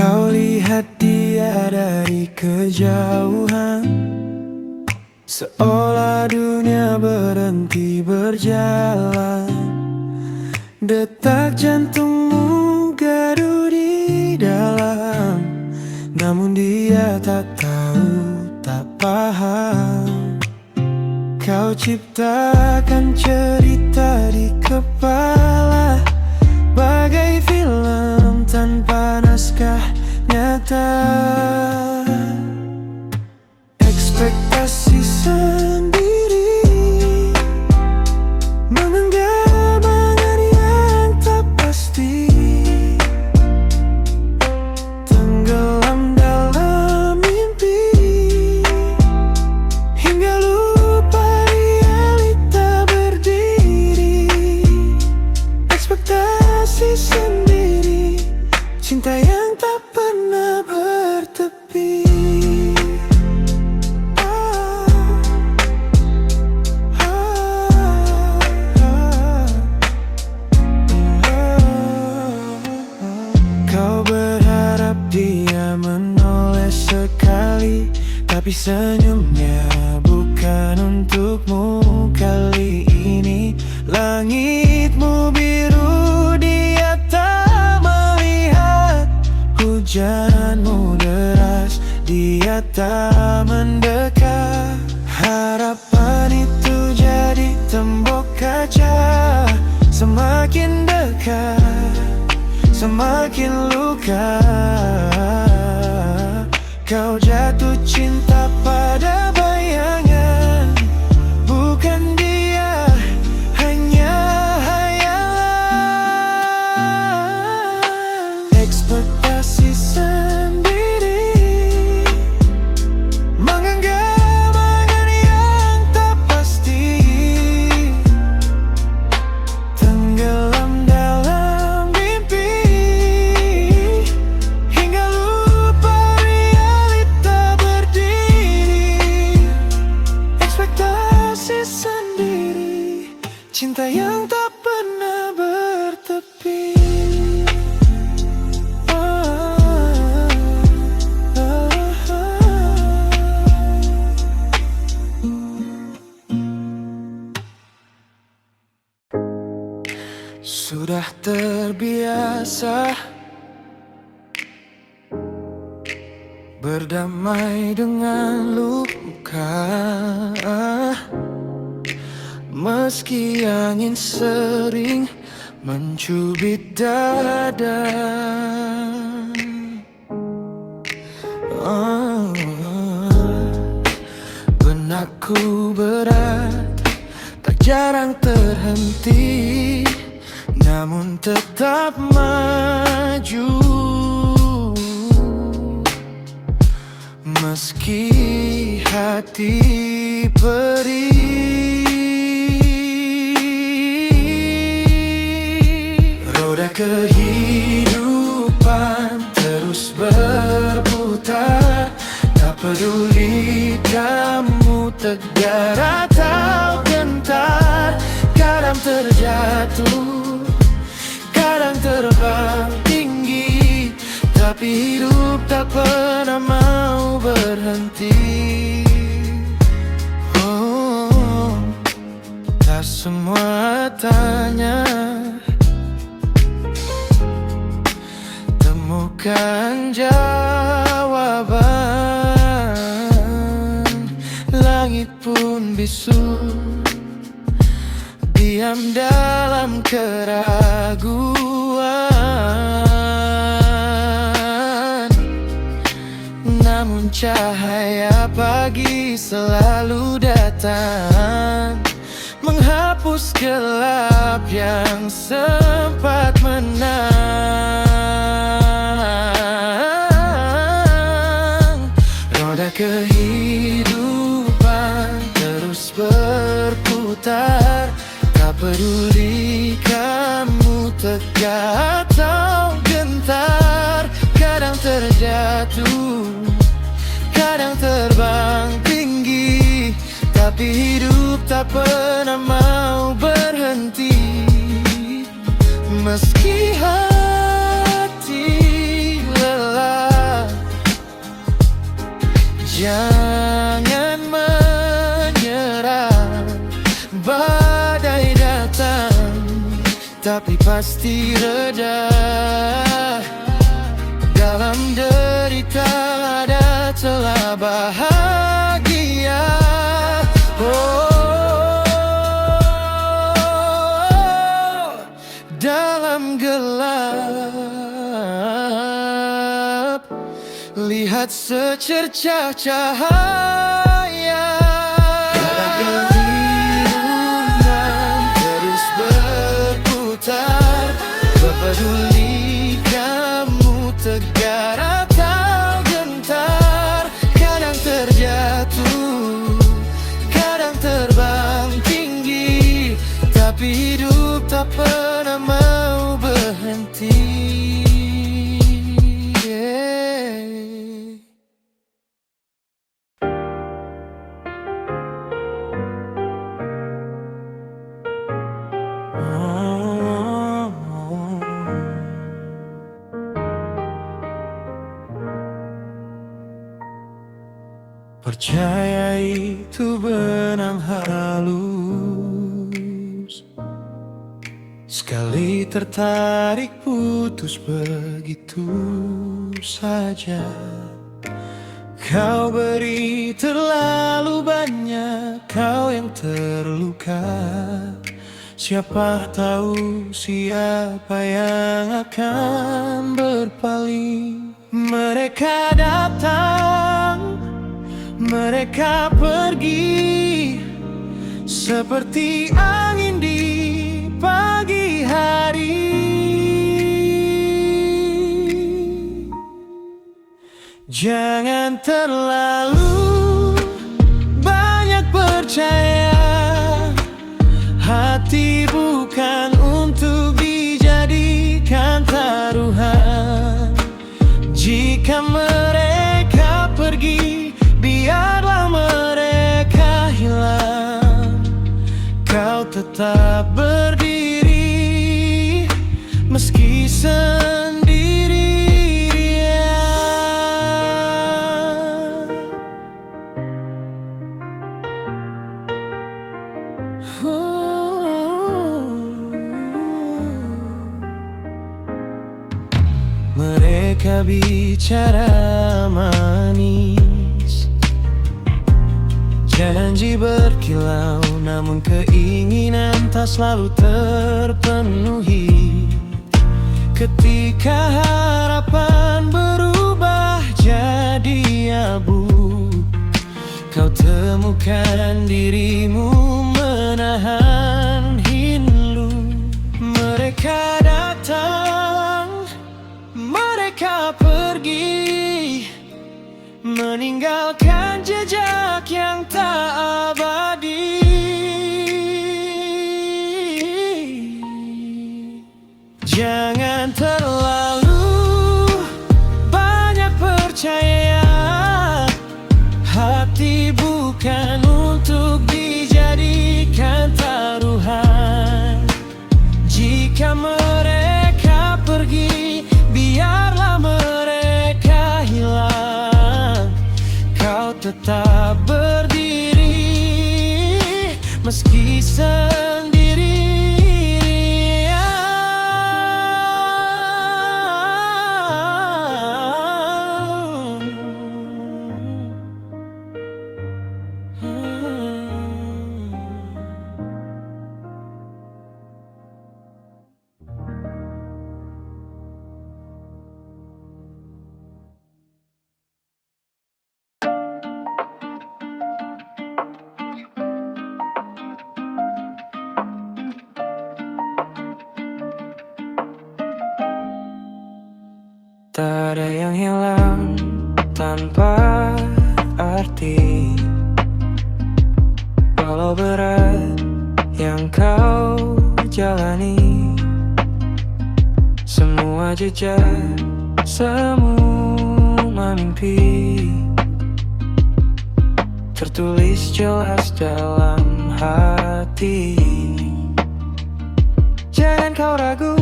Kau lihat dia dari kejauhan, seolah dunia berhenti berjalan. Detak jantungmu gaduh di dalam, namun dia tak tahu, tak paham. Kau ciptakan cerita di kepala, bagai film tanpa naskah nyata. Ekspektasi sendiri, mengenggam angan yang tak pasti, tenggelam dalam mimpi, hingga lupa realita berdiri. Ekspektasi sendiri, cinta yang tak pernah bertepi. Kau berharap dia menoleh sekali, tapi senyumnya bukan untukmu kali ini. Langitmu biru, dia tak melihat. Hujanmu deras, dia tak mendekat. Harapan itu jadi tembok kaca, semakin dekat, semakin luka. Kau jatuh cinta pada bayangan, bukan dia, hanya hayalan. Ekspektasi sendiri, mengenggam angan yang tak pasti, tenggelam dalam mimpi, hingga lupa realita berdiri. Ekspektasi sendiri, cinta yang tak pernah bertepi. Sudah terbiasa berdamai dengan luka, meski angin sering mencubit dada. Benakku berat, tak jarang terhenti, namun tetap maju. Meski hati perih, roda kehidupan terus berputar. Tak peduli kamu tegar atau gentar, kadang terjatuh, kadang terbang tinggi, tapi hidup tak pernah mau berhenti. Oh, tak semua tanya temukan jawaban. Langit pun bisu, diam dalam keraguan. Namun cahaya pagi selalu datang, menghapus gelap yang sempat menang. Roda kehidupan terus berputar, tak peduli kamu tegak atau gentar. Kadang terjatuh, kadang terbang tinggi, tapi hidup tak pernah mau berhenti. Meski hati lelah, pasti reda. Dalam derita ada celah bahagia. Dalam gelap lihat secercah cahaya. Kadang kebingungan terus berputar, tak peduli kamu tegar atau gentar. Kadang terjatuh, kadang terbang tinggi, tapi hidup tak pernah mau berhenti. Percaya itu benang halus, sekali tertarik putus begitu saja. Kau beri terlalu banyak, kau yang terluka. Siapa tahu siapa yang akan berpaling. Mereka datang, mereka pergi, seperti angin di pagi hari. Jangan terlalu banyak percaya, hati bukan untuk dijadikan taruhan. Jika mereka pergi, biarlah mereka hilang. Kau tetap berdiri meski sendiri. Mereka bicara manis, janji berkilau, namun keinginan tak selalu terpenuhi. Ketika harapan berubah jadi abu, kau temukan dirimu menahan hindu. Mereka datang, mereka pergi, meninggalkan jejak yang tak abadi. Jangan terlalu banyak percaya, hati bukan untuk dijadikan taruhan. Jika mereka pergi, biarlah mereka hilang. Kau tetap berdiri meski sendiri. Tak ada yang hilang tanpa arti. Walau berat yang kau jalani, semua jejak, semua mimpi tertulis jelas dalam hati. Jangan kau ragu,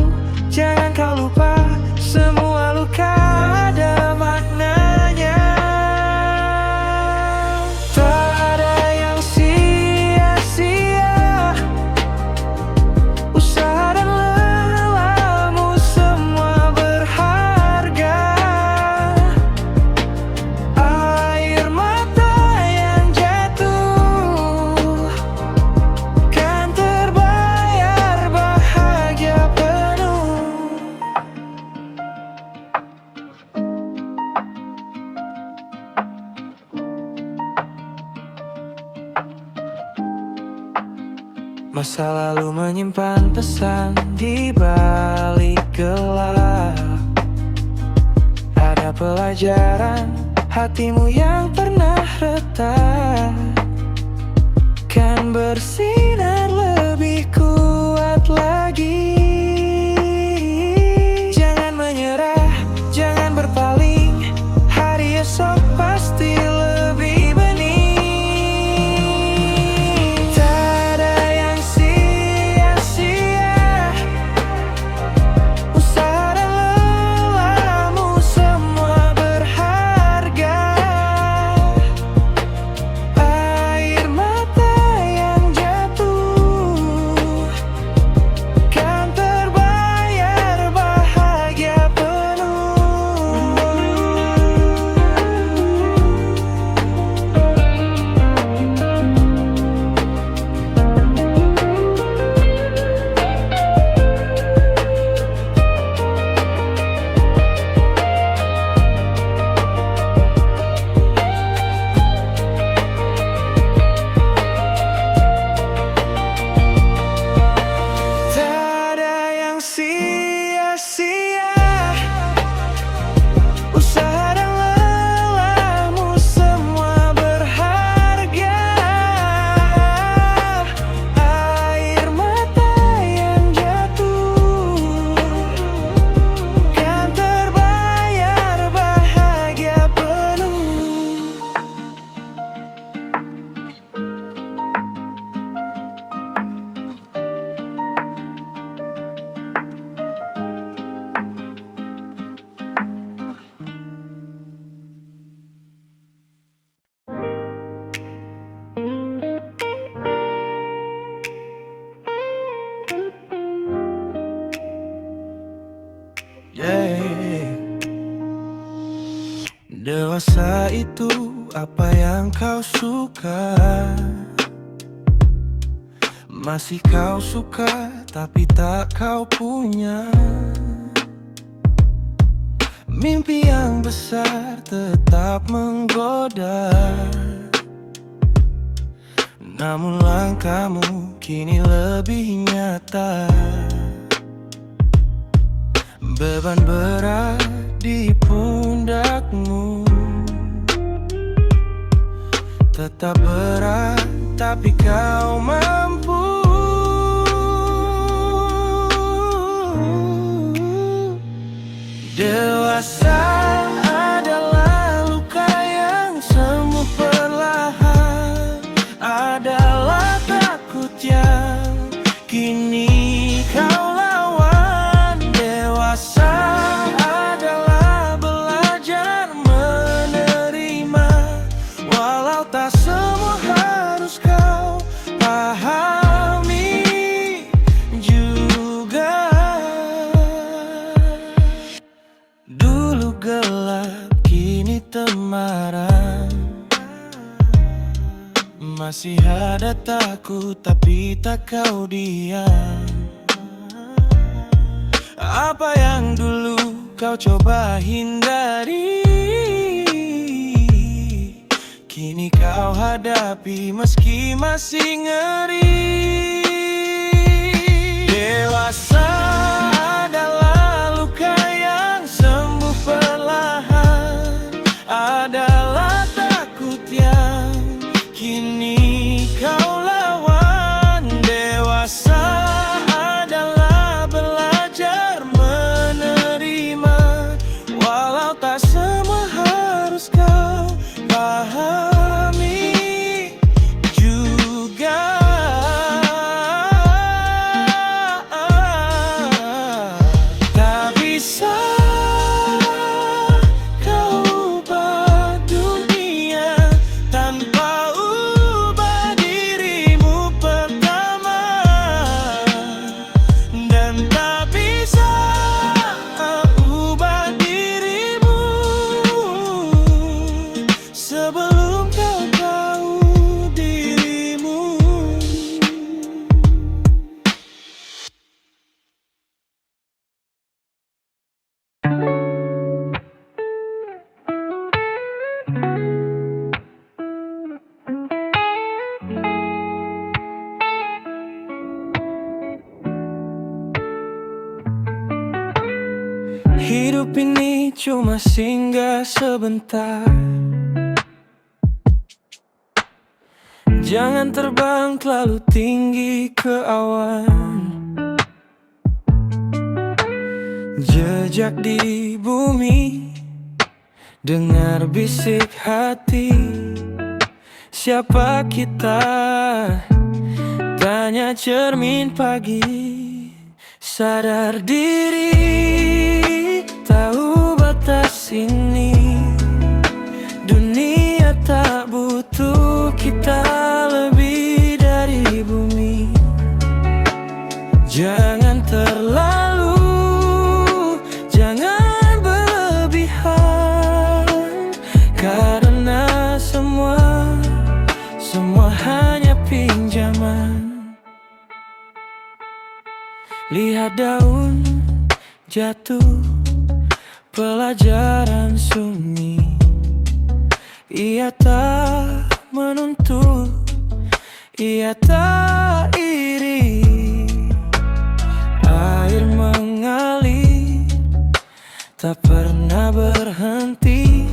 jangan kau lupa, semua luka ada maknanya. Tak ada yang sia-sia, usaha dan lelah Masa lalu menyimpan pesan di balik gelap. Ada pelajaran hatimu yang pernah retak kan bersinar lebih kuat lagi. Jangan menyerah, jangan berpaling, hari esok pasti lebih bening. Tak ada yang sia-sia, usaha dan lelahmu semua berharga. Air mata yang jatuh kan terbayar bahagia penuh. Tak ada yang sia-sia, usaha dan lelahmu semua berharga. Air mata yang jatuh kan terbayar bahagia penuh. Yeah. Dewasa itu apa yang kau suka, masih kau suka tapi tak kau punya. Mimpi yang besar tetap menggoda, namun langkahmu kini lebih nyata. Beban berat di pundakmu tetap berat, tapi kau mampu. Dewasa adalah luka yang sembuh perlahan, adalah takut yang kini kau lawan. Dewasa adalah belajar menerima, walau tak semua harus kau pahami juga. Dulu gelap, kini temaram, masih ada takut tapi tak kau diam. Apa yang dulu kau coba hindari, kini kau hadapi meski masih ngeri. Dewasa adalah luka yang sembuh perlahan, adalah takut yang kini kau lawan. Dewasa adalah belajar menerima, walau tak semua harus kau pahami juga. Hidup ini cuma singgah sebentar. Jangan terbang terlalu tinggi ke awan. Jejak di bumi, dengar bisik hati. Siapa kita? Tanya cermin pagi. Sadar diri, tahu batas ini. Dunia tak butuh kita lebih dari bumi. Jangan terlalu, jangan berlebihan, karena semua hanya pinjaman. Lihat daun jatuh, pelajaran sunyi. Ia tak menuntut, ia tak iri. Air mengalir, tak pernah berhenti,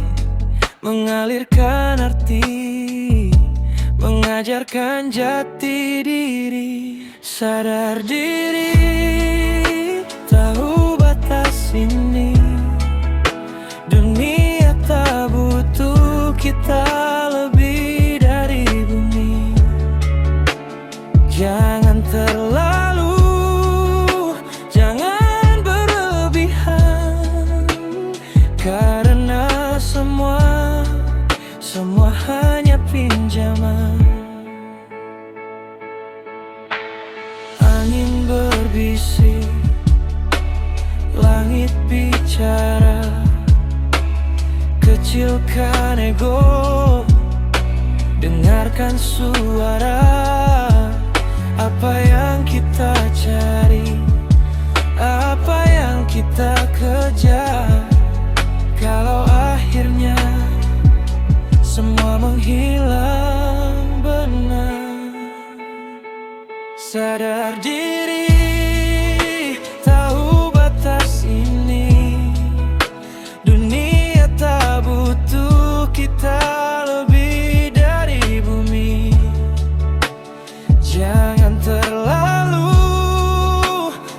mengalirkan arti, mengajarkan jati diri. Sadar diri, tahu batas ini. Dunia tak butuh kita lebih dari bumi. Jangan terlalu, jangan berlebihan, karena semua hanya pinjaman. Angin berbisik, langit bicara. Kecilkan ego, dengarkan suara. Apa yang kita cari, apa yang kita kejar, kalau akhirnya semua menghilang benar. Sadar diri, tahu batas ini. Dunia tak butuh kita lebih dari bumi. Jangan terlalu,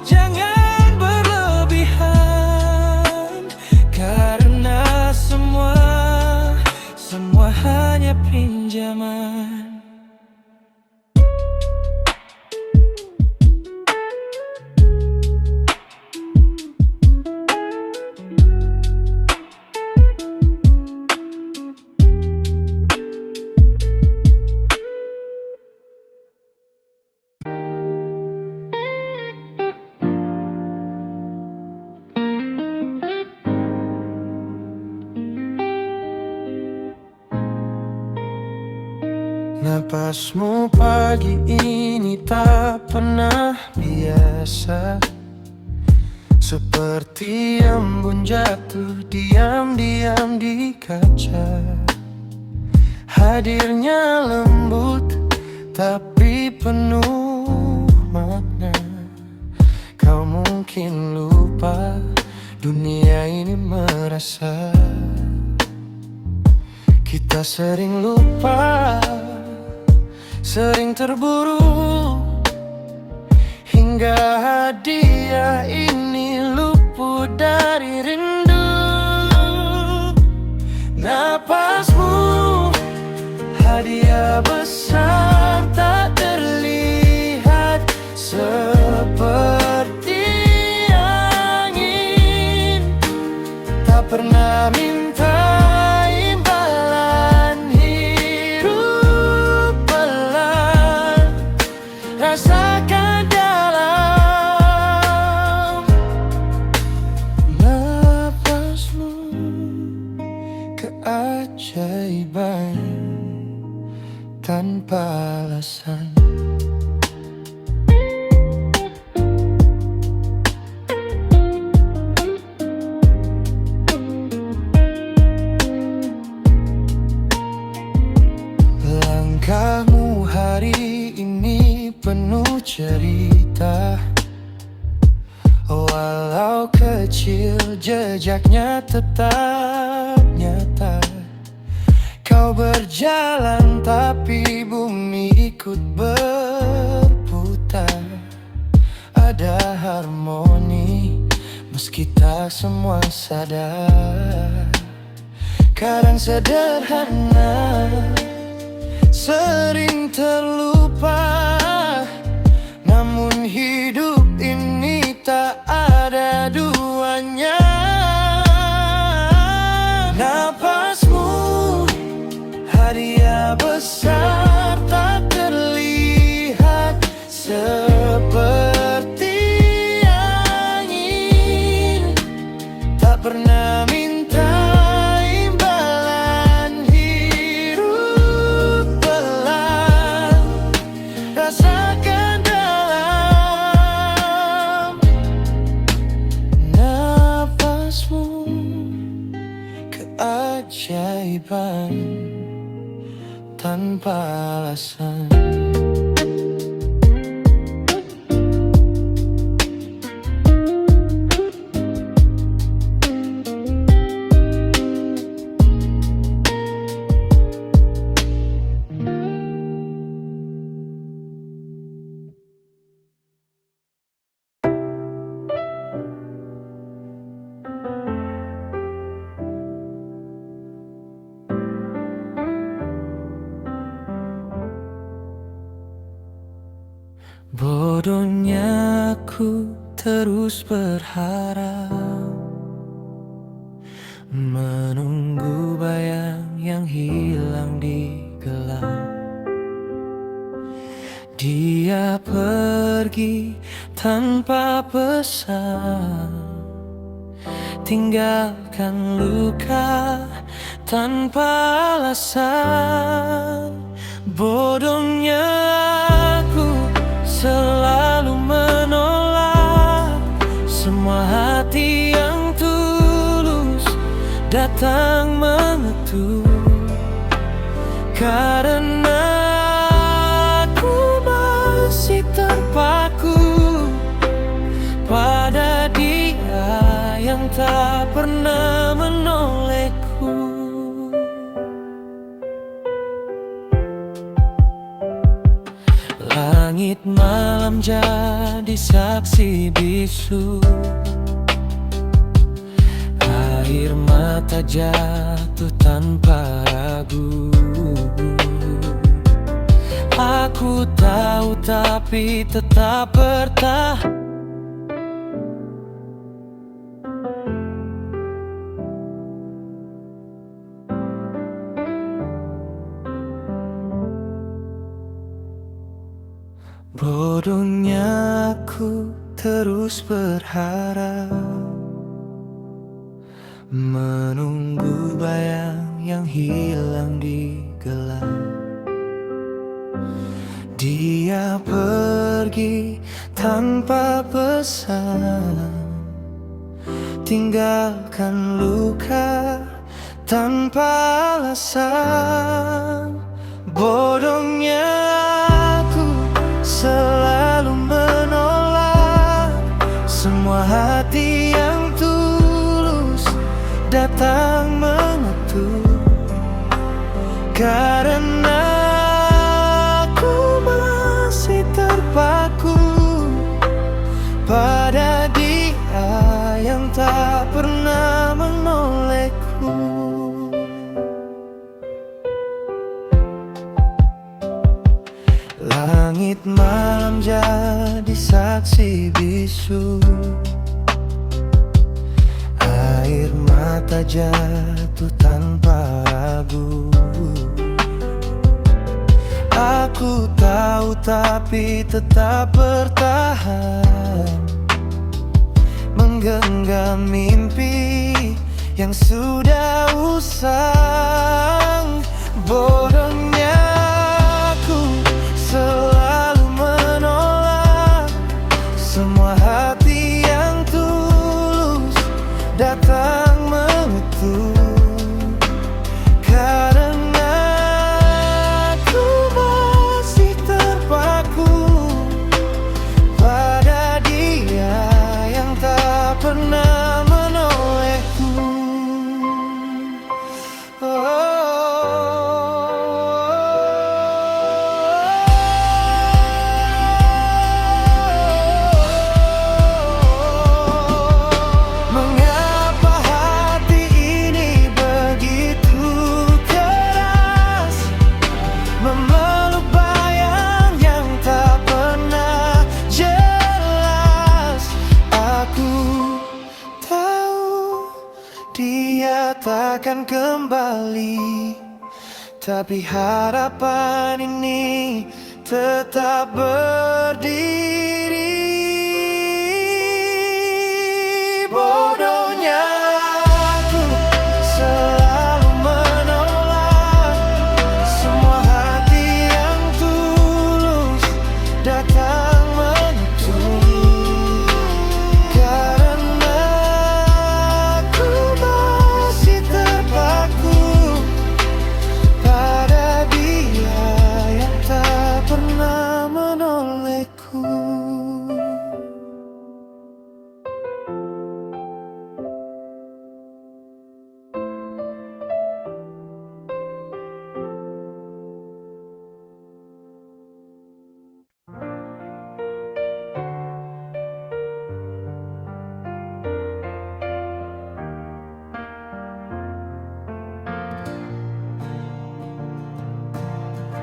jangan berlebihan, karena semua hanya pinjaman. Napasmu pagi ini tak pernah biasa, seperti embun jatuh diam-diam di kaca. Hadirnya lembut tapi penuh makna. Kau mungkin lupa, dunia ini merasa kita sering lupa, sering terburu, hingga hadiah ini luput dari rindu. Napasmu hadiah besar tak terlihat, seperti angin, tak pernah minta imbalan. Hidup pelan, rasakan dalam napasmu keajaiban tanpa alasan. Langkahmu hari ini penuh cerita, walau kecil jejaknya tetap nyata. Kau berjalan tapi bumi ikut berputar. Ada harmoni meski tak semua sadar. Kadang sederhana sering terlupa, namun hidup ini tak ada duanya. Napasmu hadiah besar tak terlihat, seperti angin tak pernah minta imbalan. Hirup pelan, rasakan dalam napasmu keajaiban tanpa alasan. Bodohnya aku terus berharap, menunggu bayang yang hilang di gelap. Dia pergi tanpa pesan, tinggalkan luka tanpa alasan. Bodohnya aku selalu menolak semua hati yang tulus datang mengetuk. Karena aku masih terpaku pada dia yang tak pernah menolehku. Langit malam jadi saksi bisu, air mata jatuh tanpa ragu. Aku tahu tapi tetap bertahan. Bodohnya aku terus berharap, menunggu bayang yang hilang di gelap. Dia pergi tanpa pesan, tinggalkan luka tanpa alasan. Bodohnya aku selalu menolak semua hati yang tulus datang mengetuk. Karena aku masih terpaku pada dia yang tak pernah menolehku. Langit malam jadi saksi bisu, air mata jatuh tanpa ragu. Aku tahu tapi tetap bertahan, menggenggam mimpi yang sudah usang. Bodohnya aku selalu menolak semua hati yang tulus datang mengetuk. Karena aku masih terpaku pada dia yang tak pernah menoleh. dia takkan kembali. Tapi harapan ini tetap berdiri. Bodohnya aku selalu menolak semua hati yang tulus datang menutup. Karena aku masih terpaku pada dia yang tak pernah menolehku.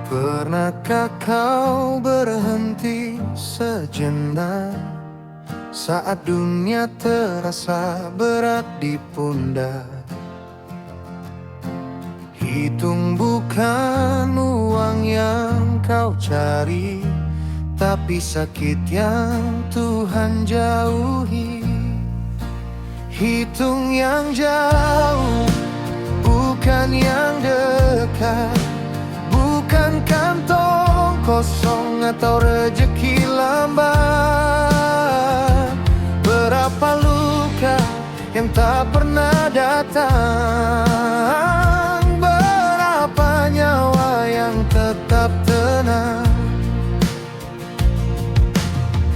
Pernahkah kau berhenti sejenak saat dunia terasa berat di pundak? Hitung bukan uang yang kau cari, tapi sakit yang Tuhan jauhi. Hitung yang jauh, bukan yang dekat. Bukan kantong kosong atau rejeki lambat. Berapa luka yang tak pernah datang, berapa nyawa yang tetap tenang.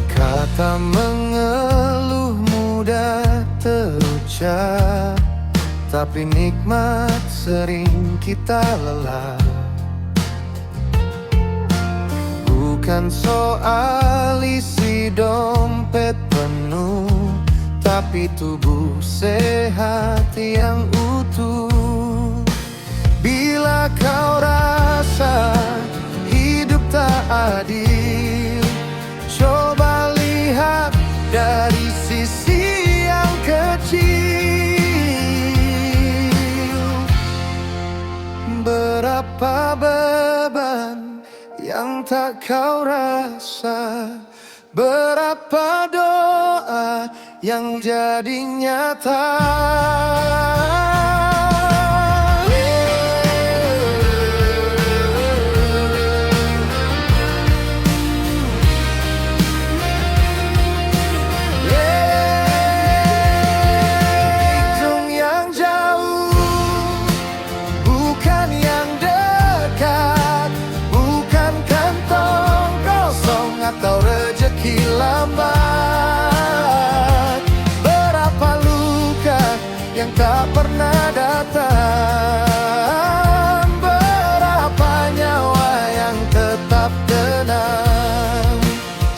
Kata mengeluh mudah terucap, tapi nikmat sering kita lelah. Bukan soal isi dompet penuh, tapi tubuh sehat yang utuh. Bila kau rasa hidup tak adil, coba lihat dari sisi yang kecil. Berapa beban yang tak kau rasa, berapa doa yang jadi nyata. Hitung yang jauh, bukan yang dekat. Bukan kantong kosong atau rejeki lambat. Berapa luka yang tak pernah datang, berapa nyawa yang tetap tenang.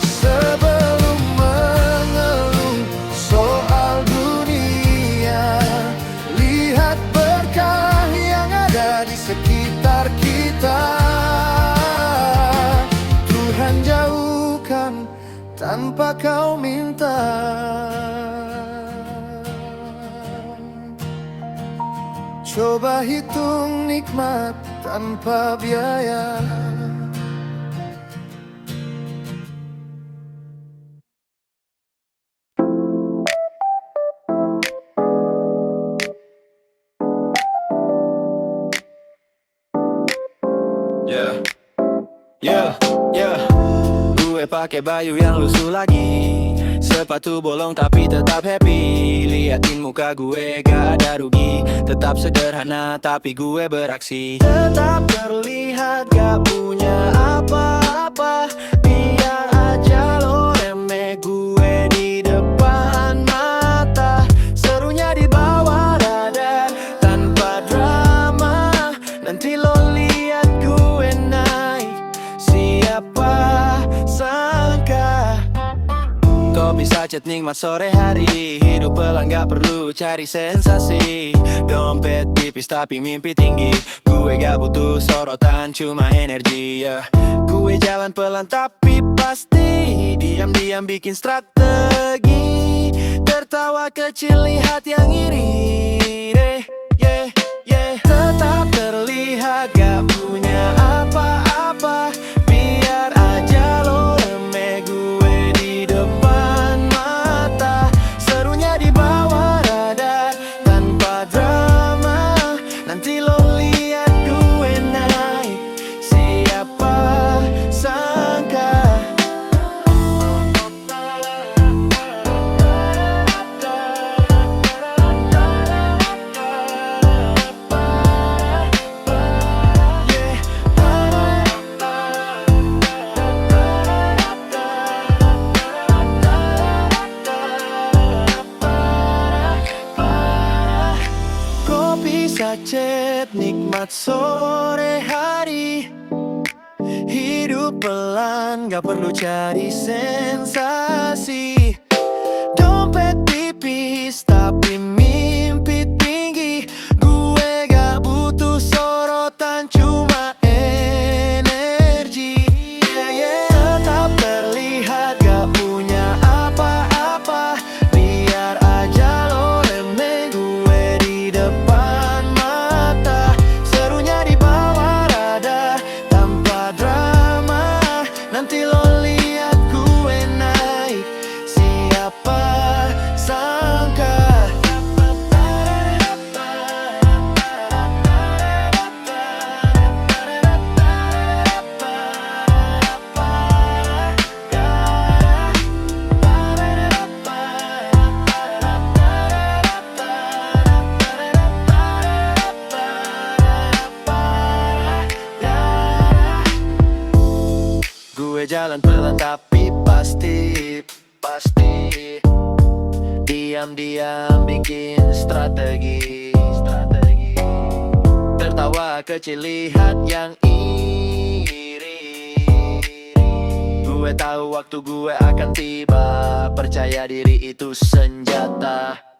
Sebelum mengeluh soal dunia, lihat berkah yang ada di sekitar kita. Tuhan jauhkan tanpa kau minta. Coba hitung nikmat tanpa biaya. Gue pakai baju yang lusuh lagi, sepatu bolong tapi tetap happy. Liatin muka gue gak ada rugi, tetap sederhana tapi gue beraksi. Tetap terlihat gak punya apa-apa, biar aja lo remeh gue di depan mata. Serunya di bawah dada tanpa drama, nanti lo lihat gue naik, siapa sangka. Kau bisa chat nikmat sore hari, hidup pelan gak perlu cari sensasi. Dompet tipis tapi mimpi tinggi, gue gak butuh sorotan cuma energi, Gue jalan pelan tapi pasti, diam-diam bikin strategi. Tertawa kecil lihat yang iri, baca chat, nikmat sore hari. Hidup pelan, gak perlu cari sensasi. Dompet tipis, tapi mimpi tinggi. Gue gak butuh sorotan, cuma energi. Tetap terlihat gak punya apa-apa. Biar aja lo remeh gue di depan mata. Serunya di bawah rada, tanpa drama. Nanti lo lihat gue naik, siapa sangka. Gue jalan pelan tapi pasti diam-diam bikin strategi. Tertawa kecil lihat yang iri. Gue tahu waktu gue akan tiba. Percaya diri itu senjata.